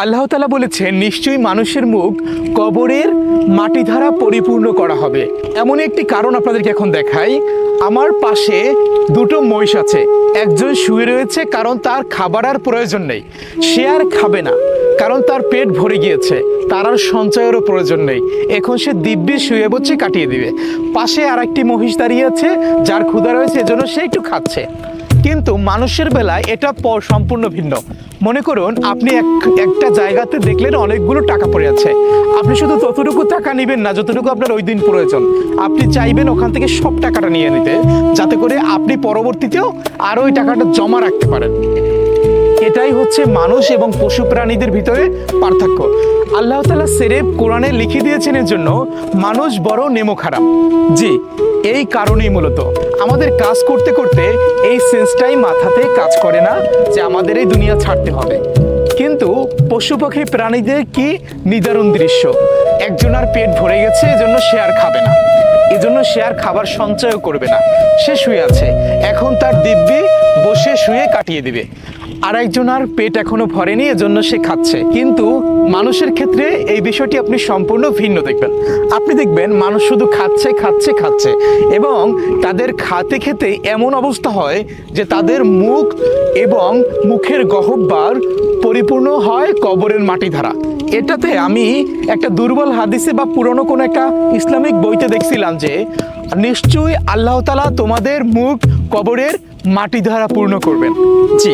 আল্লাহ তাআলা বলেছেন, নিশ্চয়ই মানুষের মুখ কবরের মাটি দ্বারা পরিপূর্ণ করা হবে। এমন একটি কারণ আপনাদেরকে এখন দেখাই। আমার পাশে দুটো মহিষ আছে, একজন শুয়ে রয়েছে কারণ তার খাবার আর প্রয়োজন নেই, সে আর খাবে না কারণ তার পেট ভরে গিয়েছে, তার আর সঞ্চয়েরও প্রয়োজন নেই, এখন সে দিব্যি শুয়ে বসে কাটিয়ে দিবে। পাশে আর একটি মহিষ দাঁড়িয়ে আছে, যার ক্ষুধা রয়েছে, এজন্য সে একটু খাচ্ছে। কিন্তু মানুষের বেলায় এটা সম্পূর্ণ ভিন্ন। মনে করুন আপনি একটা জায়গাতে দেখলেন অনেকগুলো টাকা পড়ে আছে, আপনি শুধু ততটুকু টাকা নেবেন না যতটুকু আপনার ওই দিন প্রয়োজন, আপনি চাইবেন ওখান থেকে সব টাকাটা নিয়ে নিতে, যাতে করে আপনি পরবর্তীতেও আরও ওই টাকাটা জমা রাখতে পারেন। এটাই হচ্ছে মানুষ এবং পশু প্রাণীদের ভিতরে পার্থক্য। আল্লাহ তাআলা সেরেফ কোরআনে লিখে দিয়েছেন এর জন্য মানুষ বড় নেমো খারাপ। জি, এই কারণেই মূলত আমাদের কাজ করতে করতে এই সেন্সটাই মাথাতে কাজ করে না যে আমাদের এই দুনিয়া ছাড়তে হবে। কিন্তু পশু পাখি প্রাণীদের কি নিদারুণ দৃশ্য, একজনের পেট ভরে গেছে এজন্য সে আর খাবে না, এজন্য সে আর খাবার সঞ্চয়ও করবে না, সে শুয়ে আছে, এখন তার দিব্যি বসে শুয়ে কাটিয়ে দিবে। আর একজনের পেট এখনো ভরেনি, এজন্য সে খাচ্ছে। কিন্তু মানুষের ক্ষেত্রে এই বিষয়টি আপনি সম্পূর্ণ ভিন্ন দেখবেন। আপনি দেখবেন মানুষ শুধু খাচ্ছে খাচ্ছে খাচ্ছে, এবং তাদের খাতে খেতে এমন অবস্থা হয় যে তাদের মুখ এবং মুখের গহ্বর পরিপূর্ণ হয় কবরের মাটি দ্বারা। এটাতে আমি একটা দুর্বল হাদিসে বা পুরনো কোনো একটা ইসলামিক বইতে দেখছিলাম যে নিশ্চয়ই আল্লাহ তাআলা তোমাদের মুখ কবরের মাটি দ্বারা পূর্ণ করবেন। জি।